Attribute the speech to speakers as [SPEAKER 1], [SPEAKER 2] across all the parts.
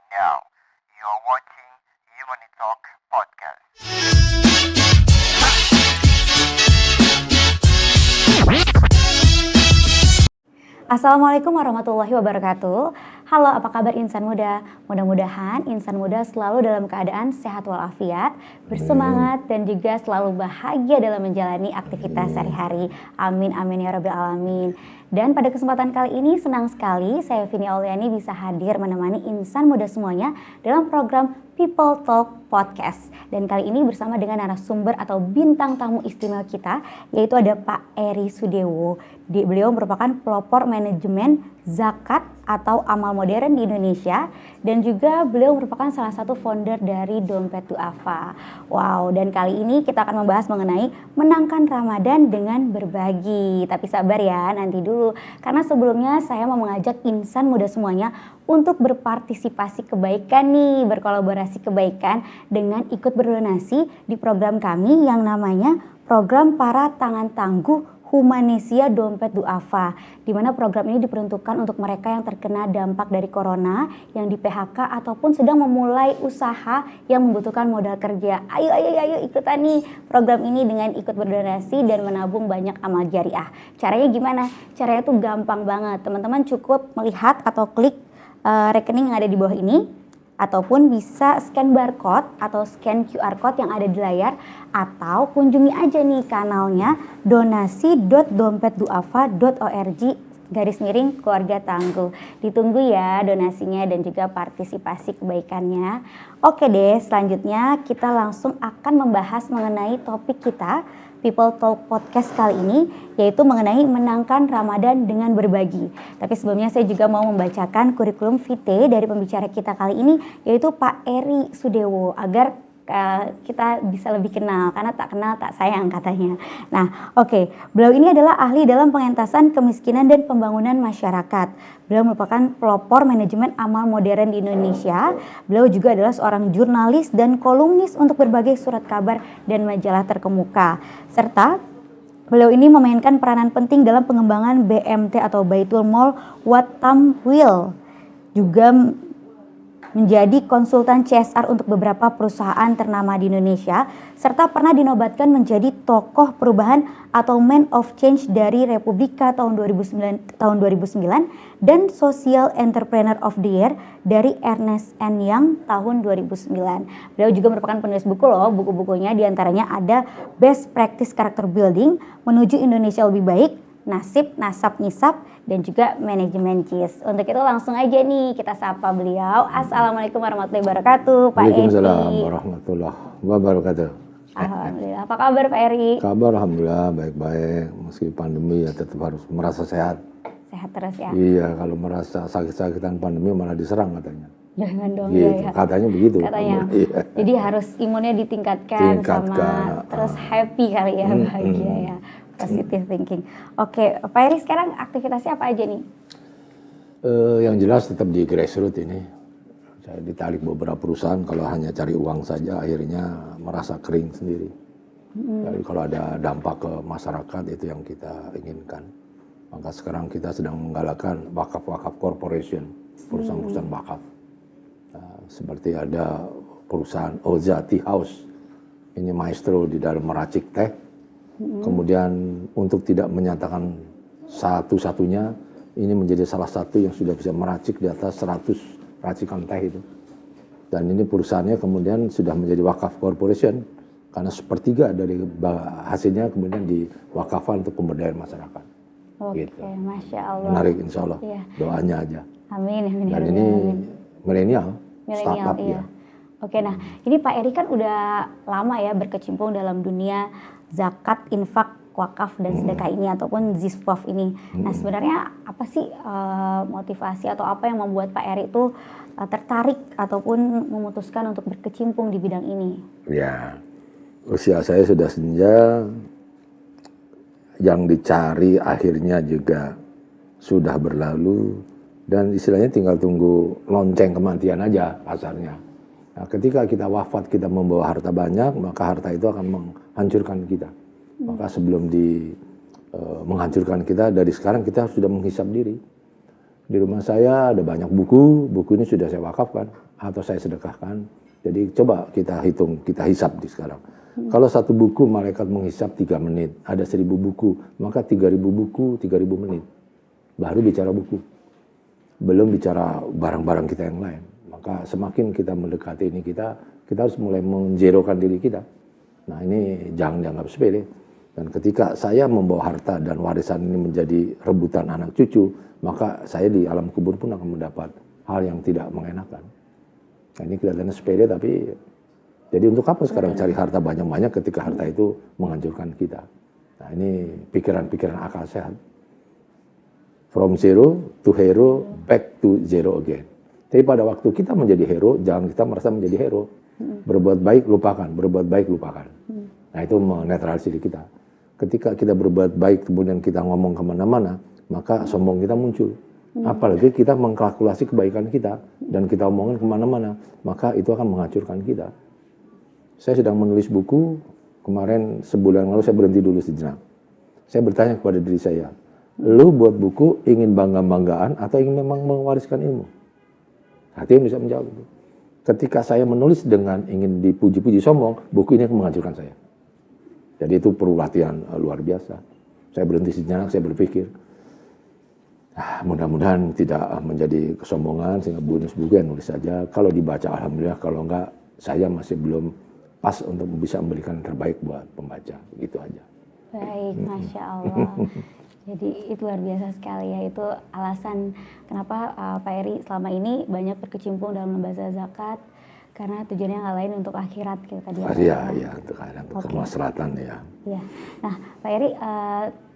[SPEAKER 1] Now, you're watching Humanity Talk Podcast.
[SPEAKER 2] Assalamualaikum warahmatullahi wabarakatuh. Halo, apa kabar insan muda? Mudah-mudahan insan muda selalu dalam keadaan sehat walafiat, bersemangat dan juga selalu bahagia dalam menjalani aktivitas sehari-hari. Amin amin ya rabbil alamin. Dan pada kesempatan kali ini senang sekali saya Vini Auliani bisa hadir menemani insan muda semuanya dalam program People Talk Podcast. Dan kali ini bersama dengan narasumber atau bintang tamu istimewa kita, yaitu ada Pak Eri Sudewo. Beliau merupakan pelopor manajemen zakat atau amal modern di Indonesia, dan juga beliau merupakan salah satu founder dari Dompet Duafa. Wow, dan kali ini kita akan membahas mengenai menangkan Ramadan dengan berbagi. Tapi sabar ya, nanti dulu. Karena sebelumnya saya mau mengajak insan muda semuanya untuk berpartisipasi kebaikan nih, berkolaborasi kebaikan dengan ikut berdonasi di program kami yang namanya Program Para Tangan Tangguh Humanesia Dompet Duafa, di mana program ini diperuntukkan untuk mereka yang terkena dampak dari corona, yang di PHK ataupun sedang memulai usaha yang membutuhkan modal kerja. Ayo ikutan nih program ini dengan ikut berdonasi dan menabung banyak amal jariah. Caranya gimana? Caranya tuh gampang banget. Teman-teman cukup melihat atau klik rekening yang ada di bawah ini, ataupun bisa scan barcode atau scan QR code yang ada di layar, atau kunjungi aja nih kanalnya donasi.dompetduafa.org/keluarga tangguh. Ditunggu ya donasinya dan juga partisipasi kebaikannya. Oke deh, selanjutnya kita langsung akan membahas mengenai topik kita People Talk Podcast kali ini, yaitu mengenai menangkan Ramadan dengan berbagi. Tapi sebelumnya saya juga mau membacakan kurikulum vitae dari pembicara kita kali ini, yaitu Pak Eri Sudewo, agar kita bisa lebih kenal, karena tak kenal tak sayang katanya. Nah, oke. Beliau ini adalah ahli dalam pengentasan kemiskinan dan pembangunan masyarakat. Beliau merupakan pelopor manajemen amal modern di Indonesia. Beliau juga adalah seorang jurnalis dan kolumnis untuk berbagai surat kabar dan majalah terkemuka. Serta beliau ini memainkan peranan penting dalam pengembangan BMT atau Baitul Mal wa Tamwil. Juga menjadi konsultan CSR untuk beberapa perusahaan ternama di Indonesia, serta pernah dinobatkan menjadi tokoh perubahan atau Man of Change dari Republika tahun 2009 dan Social Entrepreneur of the Year dari Ernst & Young tahun 2009. Beliau juga merupakan penulis buku loh, buku-bukunya diantaranya ada Best Practice Character Building, Menuju Indonesia Lebih Baik, Nasib, Nasab, Nisab, dan juga Manajemen JIS. Untuk itu langsung aja nih kita sapa beliau. Assalamualaikum warahmatullahi wabarakatuh, Pak Eri.
[SPEAKER 3] Waalaikumsalam warahmatullahi wabarakatuh.
[SPEAKER 2] Alhamdulillah. Apa kabar Pak Eri?
[SPEAKER 3] Kabar alhamdulillah baik-baik. Meski pandemi ya tetap harus merasa sehat.
[SPEAKER 2] Sehat terus ya?
[SPEAKER 3] Iya, kalau merasa sakit-sakitan pandemi malah diserang katanya.
[SPEAKER 2] Jangan dong
[SPEAKER 3] Gitu.
[SPEAKER 2] ya.
[SPEAKER 3] Katanya begitu.
[SPEAKER 2] Katanya.
[SPEAKER 3] Iya.
[SPEAKER 2] Jadi harus imunnya ditingkatkan sama terus happy kali ya, bahagia ya. Positive thinking. Oke, Pak Eri sekarang aktivitasnya apa aja nih?
[SPEAKER 3] Yang jelas tetap di grassroots ini. Saya ditarik beberapa perusahaan, kalau hanya cari uang saja akhirnya merasa kering sendiri. Jadi kalau ada dampak ke masyarakat itu yang kita inginkan. Maka sekarang kita sedang menggalakkan wakaf-wakaf corporation, perusahaan-perusahaan wakaf. Seperti ada perusahaan Oza Tea House, ini maestro di dalam meracik teh. Kemudian untuk tidak menyatakan satu-satunya, ini menjadi salah satu yang sudah bisa meracik di atas 100 racikan teh itu. Dan ini perusahaannya kemudian sudah menjadi wakaf corporation, karena sepertiga dari hasilnya kemudian diwakafkan untuk pemberdayaan masyarakat.
[SPEAKER 2] Oke,
[SPEAKER 3] Gitu.
[SPEAKER 2] Masya Allah.
[SPEAKER 3] Menarik insya Allah,
[SPEAKER 2] Iya.
[SPEAKER 3] doanya aja.
[SPEAKER 2] Amin, amin.
[SPEAKER 3] Dan
[SPEAKER 2] amin,
[SPEAKER 3] ini
[SPEAKER 2] amin.
[SPEAKER 3] milenial,
[SPEAKER 2] Milenial,
[SPEAKER 3] startup
[SPEAKER 2] iya.
[SPEAKER 3] ya.
[SPEAKER 2] Oke, nah ini Pak Eri kan udah lama ya berkecimpung dalam dunia zakat, infak, wakaf dan sedekah ini ataupun ZISWAF ini. Nah sebenarnya apa sih motivasi atau apa yang membuat Pak Eri itu tertarik ataupun memutuskan untuk berkecimpung di bidang ini?
[SPEAKER 3] Ya, usia saya sudah senja, yang dicari akhirnya juga sudah berlalu, dan istilahnya tinggal tunggu lonceng kematian aja kasarnya. Nah, ketika kita wafat, kita membawa harta banyak, maka harta itu akan menghancurkan kita. Maka sebelum menghancurkan kita, dari sekarang kita sudah menghisap diri. Di rumah saya ada banyak buku, buku ini sudah saya wakafkan atau saya sedekahkan. Jadi coba kita hitung, kita hisap di sekarang. Kalau satu buku malaikat menghisap 3 menit, ada 1000 buku, maka 3000 buku, 3000 menit. Baru bicara buku. Belum bicara barang-barang kita yang lain. Maka semakin kita mendekati ini, kita harus mulai menjerokan diri kita. Nah ini jangan dianggap sepele. Dan ketika saya membawa harta dan warisan ini menjadi rebutan anak cucu, maka saya di alam kubur pun akan mendapat hal yang tidak mengenakan. Nah ini kelihatannya sepele, tapi jadi untuk apa sekarang cari harta banyak-banyak ketika harta itu menghancurkan kita. Nah ini pikiran-pikiran akal sehat. From zero to hero, back to zero again. Tapi pada waktu kita menjadi hero, jangan kita merasa menjadi hero. Berbuat baik, lupakan. Berbuat baik, lupakan. Nah itu menetralisir diri kita. Ketika kita berbuat baik, kemudian kita ngomong kemana-mana, maka sombong kita muncul. Apalagi kita mengkalkulasi kebaikan kita, dan kita omongin kemana-mana, maka itu akan menghancurkan kita. Saya sedang menulis buku, kemarin sebulan lalu saya berhenti dulu sejenak. Saya bertanya kepada diri saya, lu buat buku ingin bangga-banggaan atau ingin memang mewariskan ilmu? Hati yang bisa menjawab itu. Ketika saya menulis dengan ingin dipuji-puji sombong, buku ini akan menghancurkan saya. Jadi itu perlu latihan luar biasa. Saya berhenti sejenak, saya berpikir, mudah-mudahan tidak menjadi kesombongan, sehingga bonus buku yang nulis saja. Kalau dibaca alhamdulillah, kalau enggak, saya masih belum pas untuk bisa memberikan yang terbaik buat pembaca. Gitu aja.
[SPEAKER 2] Baik, Masya Allah. Jadi itu luar biasa sekali ya. Itu alasan kenapa Pak Eri selama ini banyak berkecimpung dalam lembaga zakat. Karena tujuannya nggak lain untuk akhirat gitu tadi.
[SPEAKER 3] Iya, untuk kemaslahatan ya.
[SPEAKER 2] Iya. Nah, Pak Eri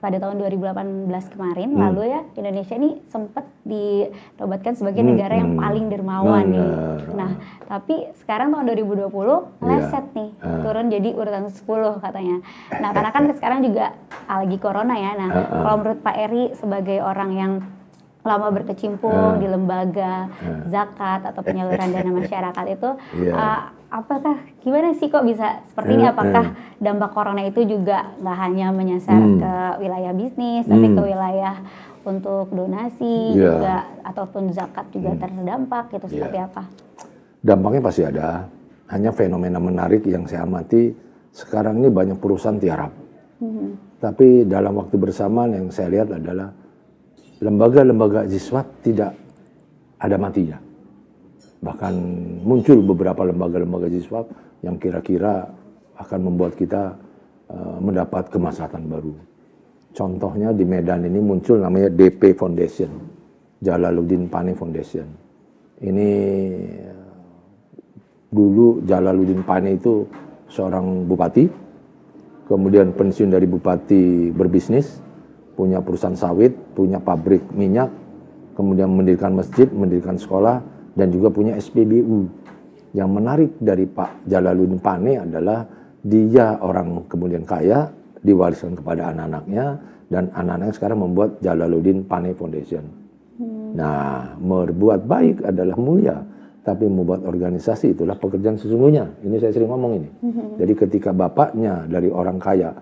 [SPEAKER 2] pada tahun 2018 kemarin lalu ya Indonesia ini sempat dinobatkan sebagai negara yang paling dermawan nih. Nah, tapi sekarang tahun 2020 meleset nih, turun jadi urutan 10 katanya. Nah, karena kan sekarang juga lagi corona ya. Nah, kalau menurut Pak Eri sebagai orang yang lama berkecimpung di lembaga zakat atau penyaluran dana masyarakat itu, apakah gimana sih kok bisa seperti ini? Apakah dampak corona itu juga nggak hanya menyasar ke wilayah bisnis, tapi ke wilayah untuk donasi juga ataupun zakat juga terdampak gitu, seperti apa?
[SPEAKER 3] Dampaknya pasti ada. Hanya fenomena menarik yang saya amati sekarang ini banyak perusahaan tiarap. Tapi dalam waktu bersamaan yang saya lihat adalah lembaga-lembaga Ziswap tidak ada matinya. Bahkan muncul beberapa lembaga-lembaga Ziswap yang kira-kira akan membuat kita mendapat kemaslahatan baru. Contohnya di Medan ini muncul namanya DP Foundation, Jalaluddin Pane Foundation. Ini dulu Jalaluddin Pane itu seorang bupati, kemudian pensiun dari bupati berbisnis, punya perusahaan sawit, punya pabrik minyak, kemudian mendirikan masjid, mendirikan sekolah, dan juga punya SPBU. Yang menarik dari Pak Jalaluddin Pane adalah dia orang kemudian kaya, diwariskan kepada anak-anaknya, dan anak-anaknya sekarang membuat Jalaluddin Pane Foundation. Nah, berbuat baik adalah mulia, tapi membuat organisasi itulah pekerjaan sesungguhnya. Ini saya sering ngomong ini. Jadi ketika bapaknya dari orang kaya,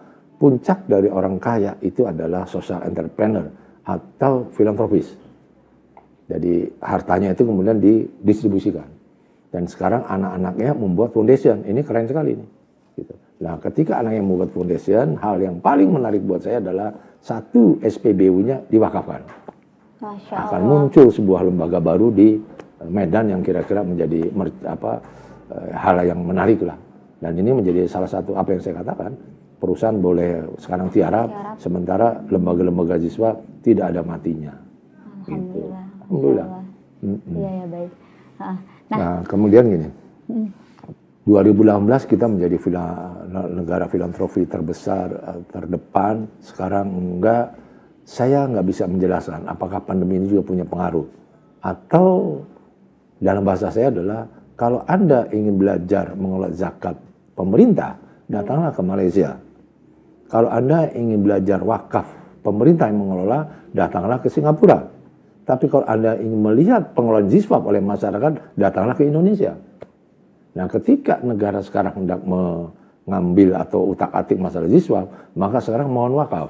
[SPEAKER 3] puncak dari orang kaya itu adalah social entrepreneur atau filantropis. Jadi hartanya itu kemudian didistribusikan. Dan sekarang anak-anaknya membuat foundation. Ini keren sekali nih. Gitu. Nah, ketika anak yang membuat foundation, hal yang paling menarik buat saya adalah satu SPBU-nya diwakafkan. Akan muncul sebuah lembaga baru di Medan yang kira-kira menjadi hal yang menarik lah. Dan ini menjadi salah satu apa yang saya katakan. Perusahaan boleh sekarang tiarap, sementara lembaga-lembaga siswa tidak ada matinya.
[SPEAKER 2] Alhamdulillah.
[SPEAKER 3] Gitu. Alhamdulillah.
[SPEAKER 2] Iya, ya baik.
[SPEAKER 3] Nah, kemudian gini, 2018 kita menjadi negara filantropi terbesar, terdepan. Sekarang enggak, saya nggak bisa menjelaskan apakah pandemi ini juga punya pengaruh. Atau dalam bahasa saya adalah, kalau Anda ingin belajar mengelola zakat pemerintah, datanglah ke Malaysia. Kalau Anda ingin belajar wakaf pemerintah yang mengelola, datanglah ke Singapura. Tapi kalau Anda ingin melihat pengelolaan Ziswap oleh masyarakat, datanglah ke Indonesia. Nah, ketika negara sekarang hendak mengambil atau utak-atik masalah Ziswap, maka sekarang mohon wakaf.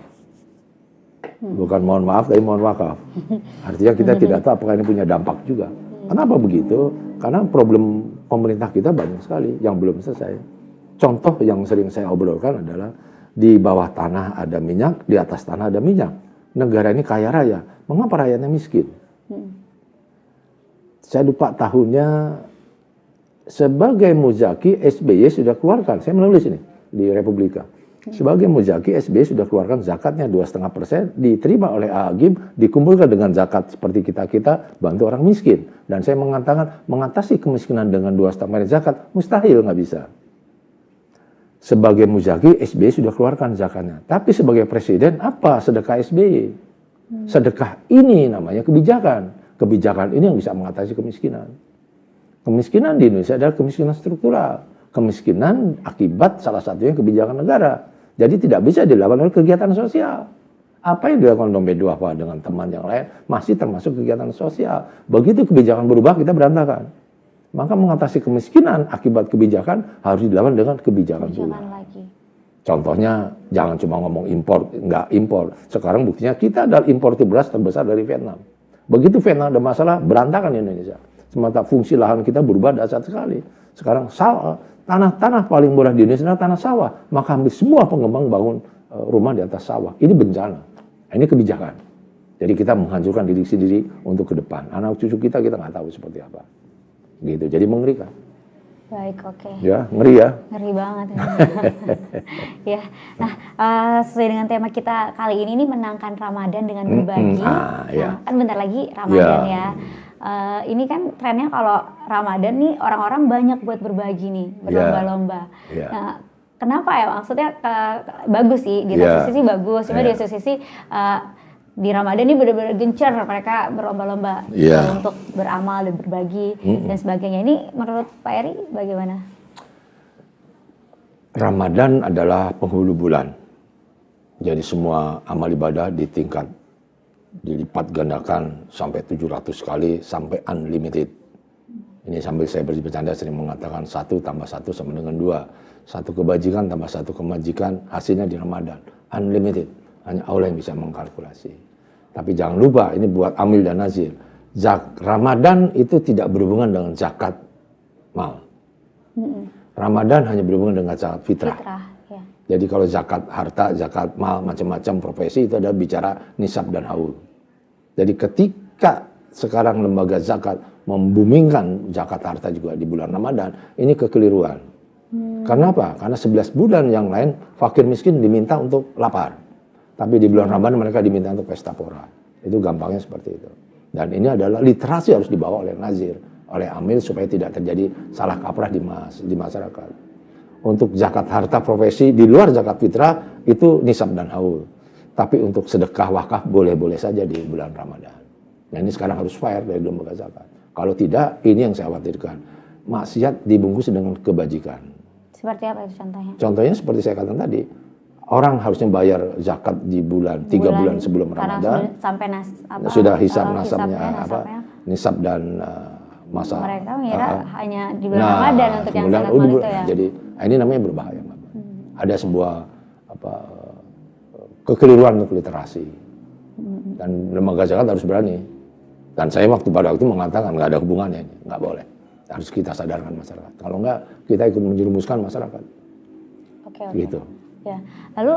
[SPEAKER 3] Bukan mohon maaf, tapi mohon wakaf. Artinya kita tidak tahu apakah ini punya dampak juga. Kenapa begitu? Karena problem pemerintah kita banyak sekali yang belum selesai. Contoh yang sering saya obrolkan adalah di bawah tanah ada minyak, di atas tanah ada minyak. Negara ini kaya raya, mengapa rakyatnya miskin? Saya lupa tahunnya, sebagai muzaki SBY sudah keluarkan, saya menulis ini di Republika. Sebagai muzaki, SBY sudah keluarkan zakatnya 2,5%, diterima oleh Agim, dikumpulkan dengan zakat seperti kita bantu orang miskin. Dan saya mengatakan mengatasi kemiskinan dengan 2,5% zakat mustahil, nggak bisa. Sebagai muzaki, SBY sudah keluarkan zakatnya. Tapi sebagai presiden, apa sedekah SBY? Sedekah ini namanya kebijakan. Kebijakan ini yang bisa mengatasi kemiskinan. Kemiskinan di Indonesia adalah kemiskinan struktural. Kemiskinan akibat salah satunya kebijakan negara. Jadi tidak bisa dilakukan oleh kegiatan sosial. Apa yang dilakukan dompet duafa dengan teman yang lain masih termasuk kegiatan sosial. Begitu kebijakan berubah, kita berantakan. Maka mengatasi kemiskinan akibat kebijakan harus dilakukan dengan kebijakan pula. Contohnya jangan cuma ngomong impor, enggak impor. Sekarang buktinya kita adalah importir beras terbesar dari Vietnam. Begitu Vietnam ada masalah, berantakan Indonesia. Semata fungsi lahan kita berubah dahsyat sekali. Sekarang sawah, tanah paling murah di Indonesia adalah tanah sawah. Maka hampir semua pengembang bangun rumah di atas sawah. Ini bencana. Ini kebijakan. Jadi kita menghancurkan diri sendiri untuk ke depan. Anak cucu kita nggak tahu seperti apa. Gitu. Jadi mengerikan.
[SPEAKER 2] Baik, oke.
[SPEAKER 3] Ya, ngeri ya.
[SPEAKER 2] Ngeri banget. Ya. Nah, sesuai dengan tema kita kali ini nih, menangkan Ramadan dengan berbagi.
[SPEAKER 3] Ya.
[SPEAKER 2] Kan bentar lagi Ramadan ya. Ini kan trennya kalau Ramadan nih orang-orang banyak buat berbagi nih, berlomba-lomba. Nah, kenapa ya? Maksudnya bagus sih, di satu sisi bagus, cuma di satu sisi di Ramadan ini benar-benar gencar mereka berlomba-lomba untuk beramal dan berbagi dan sebagainya. Ini menurut Pak Eri bagaimana?
[SPEAKER 3] Ramadan adalah penghulu bulan. Jadi semua amal ibadah dilipat gandakan sampai 700 kali sampai unlimited. Ini sambil saya bercanda sering mengatakan 1 tambah 1 sama dengan 2. 1 kebajikan tambah 1 kemajikan hasilnya di Ramadan. Unlimited. Hanya Allah yang bisa mengkalkulasi. Tapi jangan lupa, ini buat amil dan nazir. Ramadan itu tidak berhubungan dengan zakat mal. Ramadan hanya berhubungan dengan zakat fitrah. Jadi kalau zakat harta, zakat mal, macam-macam profesi itu adalah bicara nisab dan haul. Jadi ketika sekarang lembaga zakat membumingkan zakat harta juga di bulan Ramadan, ini kekeliruan. Karena apa? Karena 11 bulan yang lain fakir miskin diminta untuk lapar. Tapi di bulan Ramadan mereka diminta untuk pesta pora. Itu gampangnya seperti itu. Dan ini adalah literasi harus dibawa oleh nazir, oleh amil supaya tidak terjadi salah kaprah di masyarakat. Untuk zakat harta profesi di luar zakat fitrah itu nisab dan haul. Tapi untuk sedekah wakaf boleh-boleh saja di bulan Ramadan. Nah ini sekarang harus fair dari lembaga zakat. Kalau tidak, ini yang saya khawatirkan. Maksiat dibungkus dengan kebajikan.
[SPEAKER 2] Seperti apa itu contohnya? Contohnya
[SPEAKER 3] seperti saya katakan tadi. Orang harusnya bayar zakat di bulan 3 bulan sebelum Ramadan.
[SPEAKER 2] Sampai
[SPEAKER 3] sudah hisab nasabnya nisab dan masa.
[SPEAKER 2] Mereka mengira hanya di bulan Ramadan untuk yang zakat mal itu ya.
[SPEAKER 3] Jadi ini namanya berbahaya. Ada sebuah kekeliruan untuk literasi. Dan lembaga zakat harus berani. Dan saya pada waktu mengatakan nggak ada hubungannya ini, nggak boleh. Harus kita sadarkan masyarakat. Kalau nggak, kita ikut menjerumuskan masyarakat.
[SPEAKER 2] Oke.
[SPEAKER 3] Gitu.
[SPEAKER 2] Ya, lalu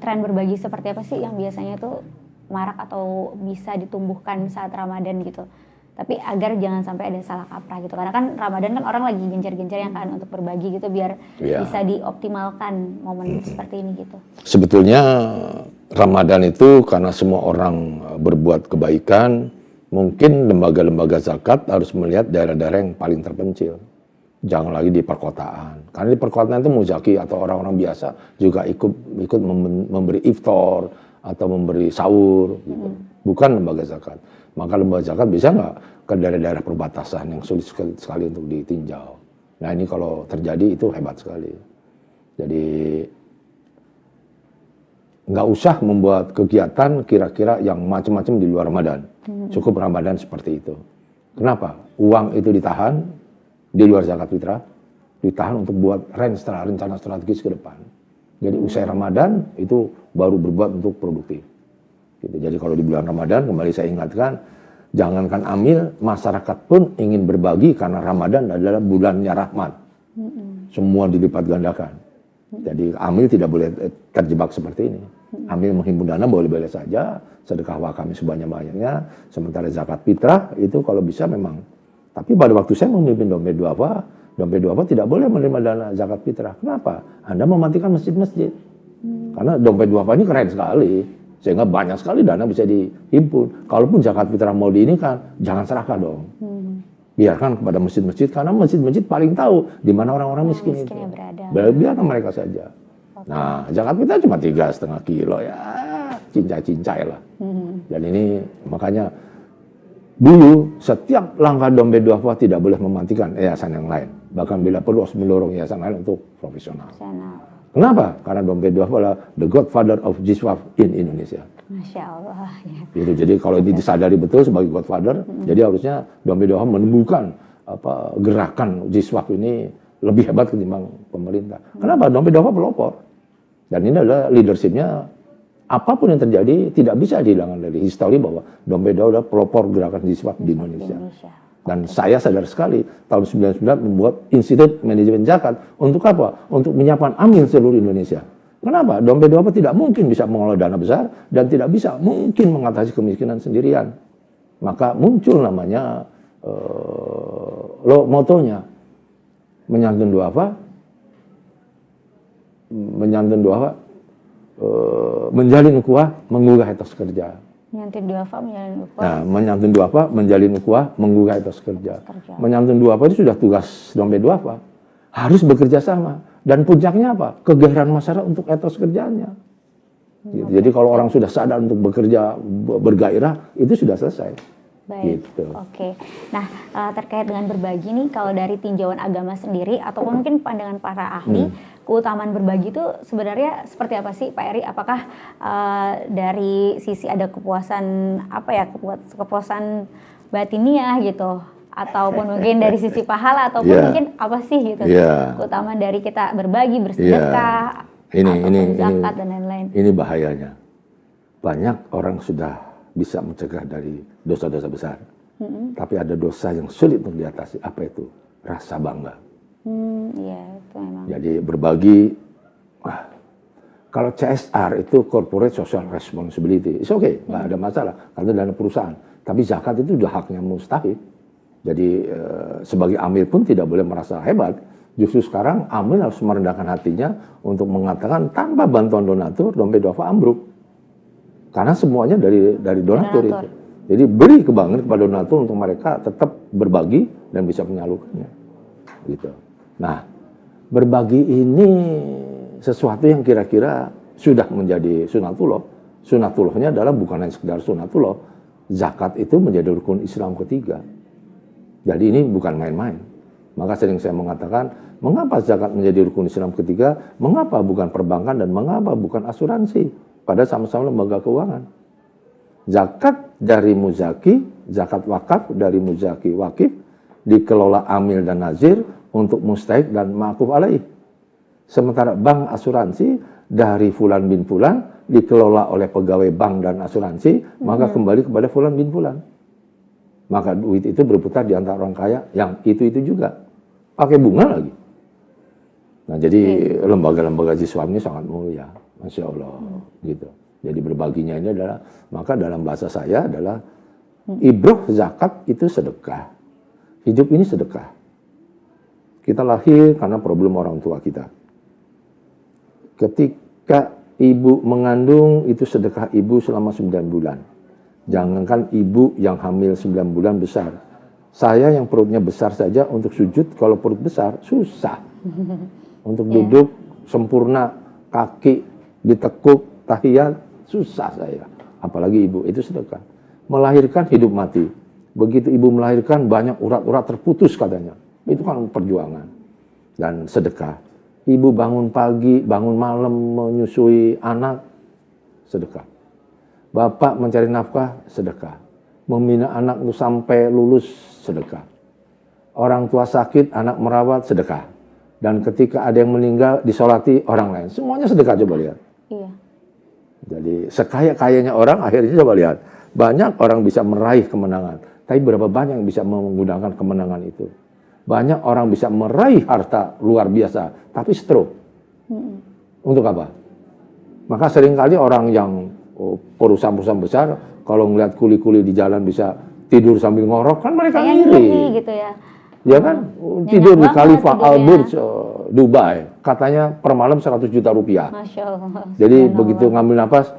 [SPEAKER 2] tren berbagi seperti apa sih yang biasanya itu marak atau bisa ditumbuhkan saat Ramadan gitu? Tapi agar jangan sampai ada salah kaprah gitu. Karena kan Ramadan kan orang lagi gencar-gencarnya kan untuk berbagi gitu biar bisa dioptimalkan momen seperti ini gitu. Sebetulnya
[SPEAKER 3] Ramadan itu karena semua orang berbuat kebaikan, mungkin lembaga-lembaga zakat harus melihat daerah-daerah yang paling terpencil. Jangan lagi di perkotaan. Karena di perkotaan itu muzaki atau orang-orang biasa juga ikut memberi iftar atau memberi sahur. Gitu. Bukan lembaga zakat. Maka lembaga zakat bisa nggak ke daerah-daerah perbatasan yang sulit sekali untuk ditinjau. Nah ini kalau terjadi itu hebat sekali. Jadi nggak usah membuat kegiatan kira-kira yang macam-macam di luar Ramadan. Cukup Ramadan seperti itu. Kenapa? Uang itu ditahan di luar zakat fitrah, ditahan untuk buat rencana strategis ke depan. Jadi usai Ramadan itu baru berbuat untuk produktif. Gitu. Jadi kalau di bulan Ramadan, kembali saya ingatkan, jangankan amil, masyarakat pun ingin berbagi karena Ramadan adalah bulannya rahmat. Semua dilipat gandakan. Jadi amil tidak boleh terjebak seperti ini. Amil menghimpun dana boleh-boleh saja, sedekah wakaf sebanyak-banyaknya, sementara zakat fitrah itu kalau bisa memang. Tapi pada waktu saya memimpin dompet duafa tidak boleh menerima dana zakat fitrah. Kenapa? Anda mematikan masjid-masjid. Karena dompet duafa ini keren sekali. Sehingga banyak sekali dana bisa dihimpun. Kalaupun zakat fitrah mau diinikan, jangan serahkan dong. Biarkan kepada masjid-masjid, karena masjid-masjid paling tahu di mana orang-orang miskin itu. Biarkan mereka saja. Nah, zakat fitrah cuma 3,5 kilo ya, cincai-cincai lah. Dan ini makanya dulu setiap langkah dompet duafa tidak boleh mematikan yayasan yang lain. Bahkan bila perlu harus mendorong yayasan lain untuk profesional. Kenapa? Karena dompet duafa adalah the godfather of Jiswaf in Indonesia.
[SPEAKER 2] Masya Allah. Ya.
[SPEAKER 3] Gitu. Jadi kalau ini disadari betul sebagai godfather, jadi harusnya dompet duafa menemukan gerakan Jiswaf ini lebih hebat ketimbang pemerintah. Kenapa? Dompet duafa pelopor. Dan ini adalah leadershipnya, apapun yang terjadi tidak bisa dihilangkan dari histori bahwa dompet duafa adalah pelopor gerakan Jiswaf di Indonesia. Dan saya sadar sekali, tahun 99 membuat Institut Manajemen Zakat. Untuk apa? Untuk menyiapkan amil seluruh Indonesia. Kenapa? Dompet duafa tidak mungkin bisa mengelola dana besar dan tidak bisa mungkin mengatasi kemiskinan sendirian. Maka muncul namanya motonya menyantun duafa, menjalin ukhuwah, menggugah etos kerja.
[SPEAKER 2] Menyantun duafa, menjalin ukhuwah.
[SPEAKER 3] Nah, menyantun duafa, menjalin ukhuwah, menggugah etos kerja. Menyantun duafa itu sudah tugas dompet duafa. Harus bekerja sama. Dan puncaknya apa? Kegairahan masyarakat untuk etos kerjanya. Gitu. Jadi kalau orang sudah sadar untuk bekerja, bergairah, itu sudah selesai.
[SPEAKER 2] Baik,
[SPEAKER 3] gitu.
[SPEAKER 2] Oke. Nah, terkait dengan berbagi nih, kalau dari tinjauan agama sendiri, atau mungkin pandangan para ahli, keutamaan berbagi itu sebenarnya seperti apa sih Pak Eri? Apakah dari sisi ada kepuasan, kepuasan batiniah gitu? Ataupun mungkin dari sisi pahala, ataupun mungkin apa sih gitu? Keutamaan dari kita berbagi, bersedekah, ataupun zakat dan lain-lain.
[SPEAKER 3] Ini bahayanya. Banyak orang sudah bisa mencegah dari dosa-dosa besar. Tapi ada dosa yang sulit untuk diatasi. Apa itu? Rasa bangga.
[SPEAKER 2] Iya, itu memang.
[SPEAKER 3] Jadi berbagi, kalau CSR itu Corporate Social Responsibility, it's okay, nggak ada masalah, karena dana perusahaan. Tapi zakat itu udah haknya mustahik. Jadi sebagai amil pun tidak boleh merasa hebat. Justru sekarang amil harus merendahkan hatinya untuk mengatakan tanpa bantuan donatur, dompet duafa ambruk. Karena semuanya dari donatur itu. Jadi beri kebanggaan kepada donatur untuk mereka tetap berbagi dan bisa menyalurkannya. Gitu. Nah, berbagi ini sesuatu yang kira-kira sudah menjadi sunatullah. Sunatullahnya adalah bukan hanya sekedar sunatullah. Zakat itu menjadi rukun Islam ketiga. Jadi ini bukan main-main. Maka sering saya mengatakan, mengapa zakat menjadi rukun Islam ketiga? Mengapa bukan perbankan dan mengapa bukan asuransi? Pada sama-sama lembaga keuangan. Zakat dari muzaki, zakat wakaf dari muzaki wakif, dikelola amil dan nazir untuk mustahik dan ma'kuf alaih. Sementara bank asuransi dari fulan bin fulan dikelola oleh pegawai bank dan asuransi, maka kembali kepada fulan bin fulan. Maka duit itu berputar di antara orang kaya yang itu-itu juga. Pakai bunga lagi. Nah, jadi lembaga-lembaga Jiswaf ini sangat mulia. Masya Allah. Gitu. Jadi berbaginya ini adalah, maka dalam bahasa saya adalah, ibroh zakat itu sedekah. Hidup ini sedekah. Kita lahir karena problem orang tua kita. Ketika ibu mengandung, itu sedekah ibu selama 9 bulan. Jangankan ibu yang hamil 9 bulan besar. Saya yang perutnya besar saja untuk sujud, kalau perut besar, susah. Untuk duduk sempurna, kaki ditekuk, tahiyat, susah saya. Apalagi ibu, itu sedekah. Melahirkan hidup mati. Begitu ibu melahirkan, banyak urat-urat terputus katanya. Itu kan perjuangan. Dan sedekah. Ibu bangun pagi, bangun malam menyusui anak, sedekah. Bapak mencari nafkah, sedekah. Membina anak itu sampai lulus, sedekah. Orang tua sakit, anak merawat, sedekah. Dan ketika ada yang meninggal, disolati orang lain. Semuanya sedekah, coba lihat.
[SPEAKER 2] Iya.
[SPEAKER 3] Jadi sekaya-kayanya orang akhirnya coba lihat. Banyak orang bisa meraih kemenangan. Tapi berapa banyak yang bisa menggunakan kemenangan itu? Banyak orang bisa meraih harta luar biasa. Tapi stroke. Untuk apa? Maka seringkali orang yang perusahaan-perusahaan besar, kalau ngeliat kuli-kuli di jalan bisa tidur sambil ngorok, kan mereka ngiri.
[SPEAKER 2] Gitu ya.
[SPEAKER 3] Ya kan? Tidur di Khalifa Al Burj, Dubai. Katanya per malam 100 juta rupiah.
[SPEAKER 2] Masya Allah.
[SPEAKER 3] Jadi begitu ngambil napas,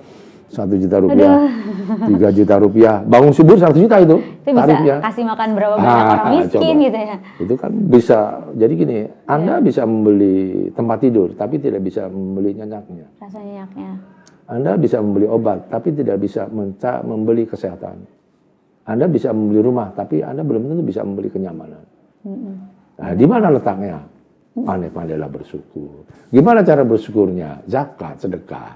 [SPEAKER 3] 1 juta rupiah, 3 juta rupiah. Bangun subuh 100 juta itu
[SPEAKER 2] bisa
[SPEAKER 3] tarifnya.
[SPEAKER 2] kasih makan berapa banyak orang miskin
[SPEAKER 3] coba.
[SPEAKER 2] gitu ya.
[SPEAKER 3] Itu kan bisa, jadi gini, Anda bisa membeli tempat tidur, tapi tidak bisa membeli nyanyaknya.
[SPEAKER 2] Rasa nyanyaknya.
[SPEAKER 3] Anda bisa membeli obat, tapi tidak bisa membeli kesehatan. Anda bisa membeli rumah, tapi Anda belum tentu bisa membeli kenyamanan. Nah, di mana letaknya? Pandai-pandailah bersyukur. Gimana cara bersyukurnya? Zakat, sedekah.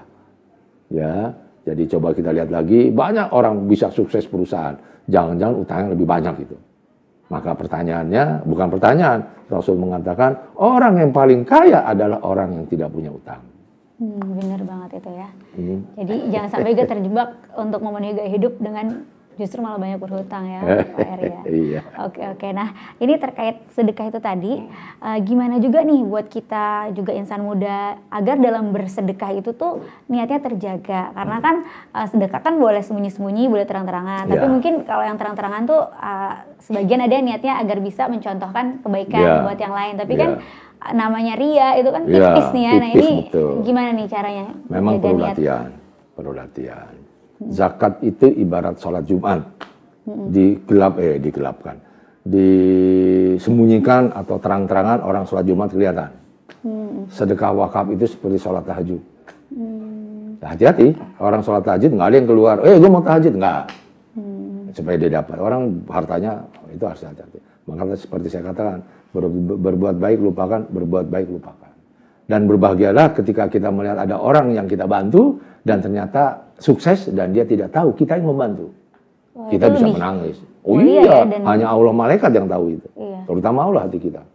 [SPEAKER 3] Ya, jadi coba kita lihat lagi, banyak orang bisa sukses perusahaan. Jangan-jangan utangnya lebih banyak itu. Maka pertanyaannya, bukan pertanyaan, Rasul mengatakan, orang yang paling kaya adalah orang yang tidak punya utang.
[SPEAKER 2] Bener banget itu ya. Jadi jangan sampai juga terjebak untuk memenuhi gaya hidup dengan justru malah banyak berhutang ya, Pak Eri ya.
[SPEAKER 3] Iya.
[SPEAKER 2] Oke. Nah, ini terkait sedekah itu tadi, gimana juga nih buat kita juga insan muda agar dalam bersedekah itu tuh niatnya terjaga. Karena kan sedekah kan boleh sembunyi-sembunyi, boleh terang-terangan. Tapi mungkin kalau yang terang-terangan tuh sebagian ada niatnya agar bisa mencontohkan kebaikan buat yang lain. Tapi kan namanya ria itu kan tipis nih ya. Nah ini betul. Gimana nih caranya?
[SPEAKER 3] Memang perlu latihan. Zakat itu ibarat sholat Jumat, digelapkan, disembunyikan atau terang-terangan orang sholat Jumat kelihatan. Sedekah wakaf itu seperti sholat tahajud. Hati-hati, orang sholat tahajud nggak ada yang keluar, gue mau tahajud, nggak. Supaya dia dapat, orang hartanya itu harus hati-hati. Makanya seperti saya katakan, berbuat baik lupakan, berbuat baik lupakan. Dan berbahagialah ketika kita melihat ada orang yang kita bantu dan ternyata sukses dan dia tidak tahu kita yang membantu. Kita bisa menangis. Oh iya, hanya Allah malaikat yang tahu itu. Terutama Allah hati kita.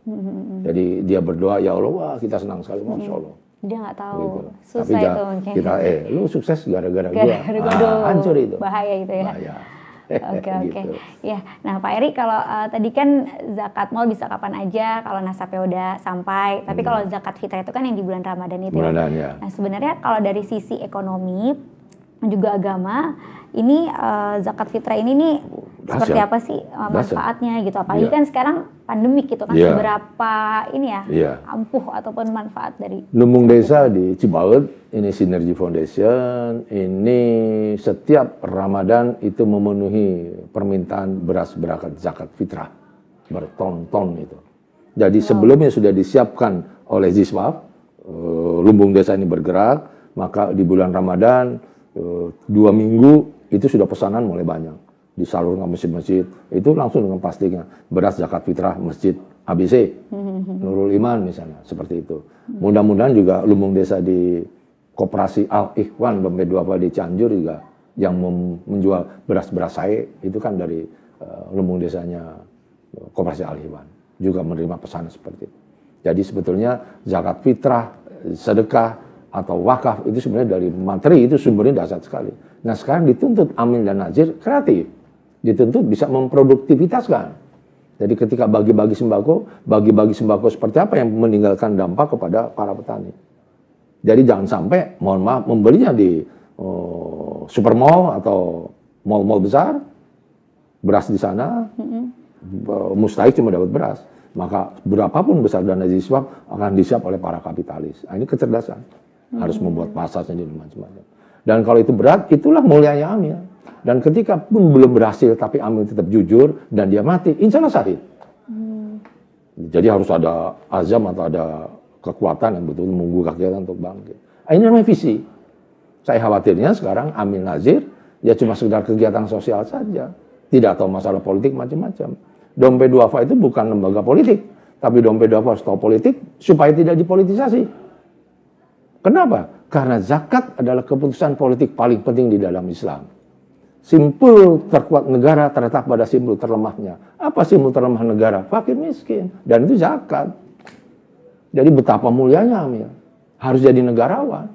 [SPEAKER 3] Jadi dia berdoa, ya Allah, wah kita senang sekali, Masya Allah.
[SPEAKER 2] Dia nggak tahu,
[SPEAKER 3] gitu.
[SPEAKER 2] susah
[SPEAKER 3] tapi
[SPEAKER 2] itu mungkin.
[SPEAKER 3] Kita, lu sukses gara-gara gua. Hancur itu.
[SPEAKER 2] Bahaya itu ya.
[SPEAKER 3] Bahaya.
[SPEAKER 2] Oke.
[SPEAKER 3] Gitu.
[SPEAKER 2] Ya, nah Pak Eri kalau tadi kan zakat mal bisa kapan aja kalau nasabnya udah sampai. Tapi kalau zakat fitrah itu kan yang di bulan Ramadan itu.
[SPEAKER 3] Ya.
[SPEAKER 2] Nah sebenarnya kalau dari sisi ekonomi dan juga agama, ini zakat fitrah ini nih seperti apa sih manfaatnya gitu? Apalagi kan sekarang pandemik gitu kan, seberapa ini ya ampuh ataupun manfaat dari
[SPEAKER 3] Lumbung Desa di Cibaut, ini Synergy Foundation, ini setiap Ramadan itu memenuhi permintaan beras zakat fitrah berton-ton itu. Jadi sebelumnya sudah disiapkan oleh Ziswaf, Lumbung Desa ini bergerak, maka di bulan Ramadan 2 minggu itu sudah pesanan mulai banyak. Disalurkan masjid-masjid, itu langsung dengan pastinya beras zakat fitrah masjid ABC, Nurul Iman misalnya, seperti itu. Mudah-mudahan juga lumbung desa di Koperasi Al-Ikhwan Dompet Duafa di Cianjur juga yang menjual beras-beras saya itu kan dari lumbung desanya Koperasi Al-Ikhwan juga menerima pesanan seperti itu. Jadi sebetulnya zakat fitrah, sedekah atau wakaf itu sebenarnya dari materi itu sumbernya dahsyat sekali. Nah sekarang dituntut amil dan nazir kreatif. Dituntut bisa memproduktivitaskan. Jadi ketika bagi-bagi sembako seperti apa yang meninggalkan dampak kepada para petani. Jadi jangan sampai, mohon maaf, membelinya di supermall atau mall-mall besar, beras di sana, mustahil cuma dapat beras. Maka berapapun besar dana Ziswaf akan disiap oleh para kapitalis. Nah, ini kecerdasan. Harus membuat pasar sendiri macam-macam. Dan kalau itu berat, itulah mulianya amil. Dan ketika pun belum berhasil, tapi amil tetap jujur dan dia mati, insya Allah syahid. Jadi harus ada azam atau ada kekuatan yang betul membuka kita untuk bangkit. Ini namanya visi. Saya khawatirnya sekarang amil nazir ya cuma sekedar kegiatan sosial saja, tidak tahu masalah politik macam-macam. Dompet Duafa itu bukan lembaga politik, tapi Dompet Duafa harus tahu politik supaya tidak dipolitisasi. Kenapa? Karena zakat adalah keputusan politik paling penting di dalam Islam. Simpul terkuat negara terletak pada simpul terlemahnya. Apa simpul terlemah negara? Fakir miskin. Dan itu zakat. Jadi betapa mulianya amil. Harus jadi negarawan.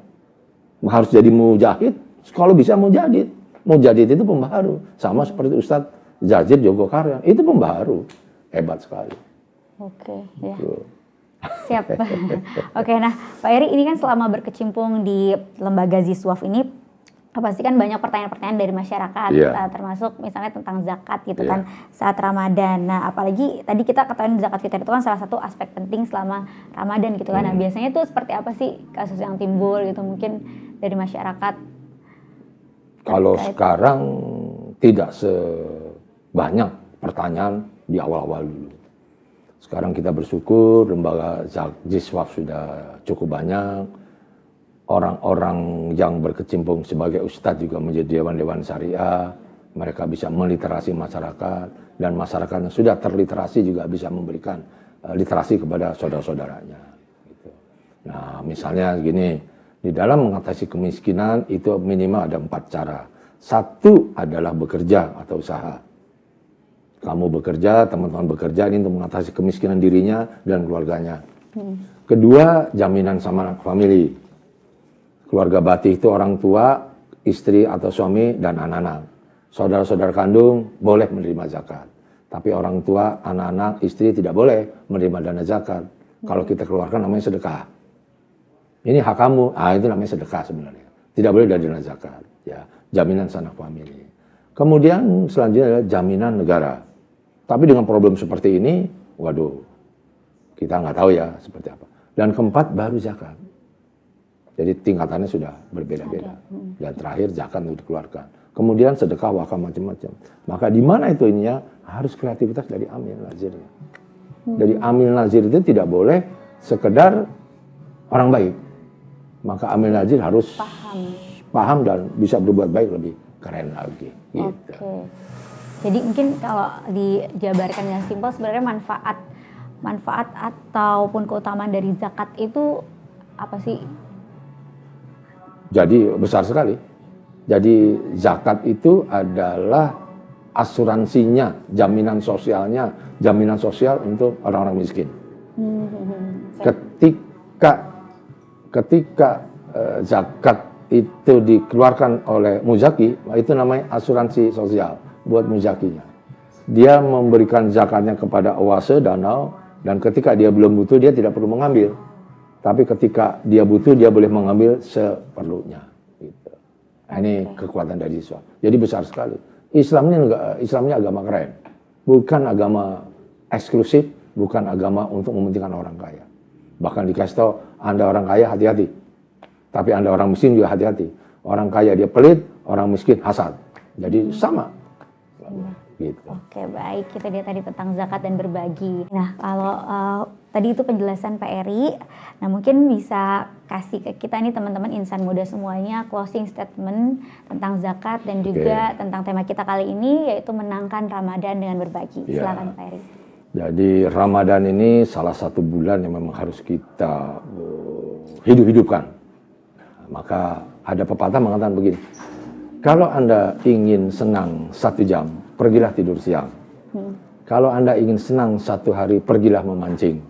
[SPEAKER 3] Harus jadi mujahid. Kalau bisa mujadid. Mujadid itu pembaharu. Sama seperti Ustadz Jazid Jogokaryan. Itu pembaharu. Hebat sekali.
[SPEAKER 2] Oke, ya. Siap. Oke, nah Pak Eri ini kan selama berkecimpung di lembaga Ziswaf ini, pasti kan banyak pertanyaan-pertanyaan dari masyarakat, termasuk misalnya tentang zakat gitu kan saat Ramadan. Nah, apalagi tadi kita ketahui zakat fitrah itu kan salah satu aspek penting selama Ramadan gitu kan. Nah, biasanya itu seperti apa sih kasus yang timbul gitu mungkin dari masyarakat?
[SPEAKER 3] Kalau sekarang tidak sebanyak pertanyaan di awal-awal dulu. Sekarang kita bersyukur lembaga Ziswaf sudah cukup banyak. Orang-orang yang berkecimpung sebagai ustadz juga menjadi dewan-dewan syariah. Mereka bisa meliterasi masyarakat. Dan masyarakat yang sudah terliterasi juga bisa memberikan literasi kepada saudara-saudaranya. Gitu. Nah misalnya gini, di dalam mengatasi kemiskinan itu minimal ada 4 cara. Satu adalah bekerja atau usaha. Kamu bekerja, teman-teman bekerja ini untuk mengatasi kemiskinan dirinya dan keluarganya. Kedua, jaminan sama family. Keluarga Batih itu orang tua, istri atau suami, dan anak-anak. Saudara-saudara kandung boleh menerima zakat. Tapi orang tua, anak-anak, istri tidak boleh menerima dana zakat. Kalau kita keluarkan namanya sedekah. Ini hak kamu, itu namanya sedekah sebenarnya. Tidak boleh dari dana zakat. Ya, jaminan sanak famili. Kemudian selanjutnya adalah jaminan negara. Tapi dengan problem seperti ini, waduh, kita nggak tahu ya seperti apa. Dan keempat baru zakat. Jadi tingkatannya sudah berbeda-beda. Dan terakhir zakat untuk dikeluarkan. Kemudian sedekah, wakaf, macam-macam. Maka di mana itu ininya harus kreativitas dari amil nazirnya. Dari amil nazir itu tidak boleh sekedar orang baik. Maka amil nazir harus paham dan bisa berbuat baik lebih keren lagi. Gitu.
[SPEAKER 2] Jadi mungkin kalau dijabarkan yang simpel sebenarnya manfaat ataupun keutamaan dari zakat itu apa sih?
[SPEAKER 3] Jadi besar sekali. Jadi zakat itu adalah asuransinya, jaminan sosial untuk orang-orang miskin. Ketika zakat itu dikeluarkan oleh muzaki, itu namanya asuransi sosial buat muzakinya. Dia memberikan zakatnya kepada oase danau, dan ketika dia belum butuh dia tidak perlu mengambil. Tapi ketika dia butuh dia boleh mengambil seperlunya. Gitu. Nah, ini kekuatan dari Islam. Jadi besar sekali. Islamnya agama keren, bukan agama eksklusif, bukan agama untuk mementingkan orang kaya. Bahkan dikasih tahu, Anda orang kaya hati-hati. Tapi Anda orang miskin juga hati-hati. Orang kaya dia pelit, orang miskin hasad. Jadi sama. Gitu.
[SPEAKER 2] Oke, baik. Kita lihat tadi tentang zakat dan berbagi. Nah, kalau tadi itu penjelasan Pak Eri. Nah, mungkin bisa kasih ke kita nih teman-teman insan muda semuanya closing statement tentang zakat dan juga tentang tema kita kali ini yaitu menangkan Ramadan dengan berbagi. Silakan Pak Eri.
[SPEAKER 3] Jadi Ramadan ini salah satu bulan yang memang harus kita hidup-hidupkan. Maka ada pepatah mengatakan begini, kalau Anda ingin senang 1 jam, pergilah tidur siang. Kalau Anda ingin senang 1 hari, pergilah memancing.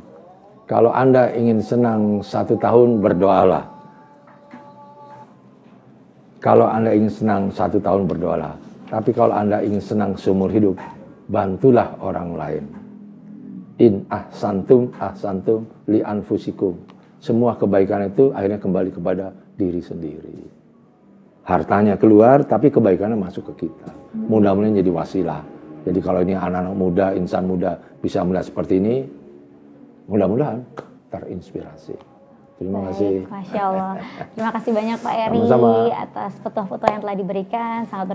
[SPEAKER 3] Kalau Anda ingin senang 1 tahun, berdoalah. Kalau Anda ingin senang 1 tahun, berdoalah. Tapi kalau Anda ingin senang seumur hidup, bantulah orang lain. In ahsantum li anfusikum. Semua kebaikan itu akhirnya kembali kepada diri sendiri. Hartanya keluar, tapi kebaikannya masuk ke kita. Mudah-mudahan jadi wasilah. Jadi kalau ini anak-anak muda, insan muda bisa melihat seperti ini, mudah-mudahan terinspirasi. Terima kasih.
[SPEAKER 2] Masya Allah. Terima kasih banyak Pak Eri atas foto-foto yang telah diberikan. Sangat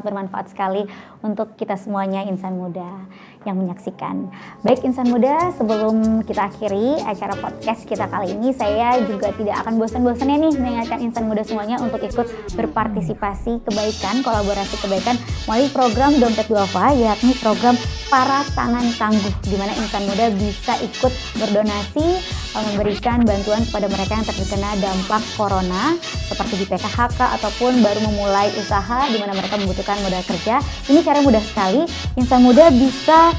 [SPEAKER 2] bermanfaat sekali untuk kita semuanya insan muda yang menyaksikan. Baik insan muda, sebelum kita akhiri acara podcast kita kali ini, saya juga tidak akan bosan-bosannya nih mengingatkan insan muda semuanya untuk ikut berpartisipasi kebaikan, kolaborasi kebaikan melalui program Dompet Duafa, yakni program Para Tangan Tangguh, di mana insan muda bisa ikut berdonasi, memberikan bantuan kepada mereka yang terkena dampak corona seperti di PKHK ataupun baru memulai usaha di mana mereka membutuhkan modal kerja. Ini cara mudah sekali, insan muda bisa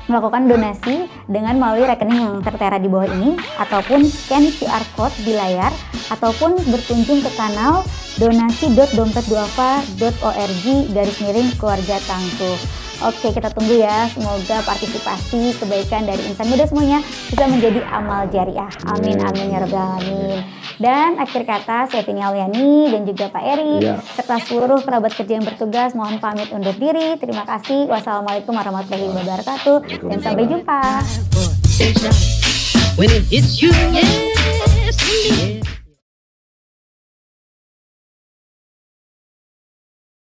[SPEAKER 2] melakukan donasi dengan melalui rekening yang tertera di bawah ini, ataupun scan QR code di layar, ataupun berkunjung ke kanal donasi.dompetduafa.org/keluarga tangguh. Oke, kita tunggu ya. Semoga partisipasi kebaikan dari insan muda semuanya bisa menjadi amal jariah. Amin, amin ya rabbal alamin. Dan akhir kata, saya Vini Auliani dan juga Pak Eri, serta seluruh kerabat kerja yang bertugas, mohon pamit undur diri. Terima kasih. Wassalamualaikum warahmatullahi wabarakatuh. Dan sampai jumpa.
[SPEAKER 4] When it hits you, yeah.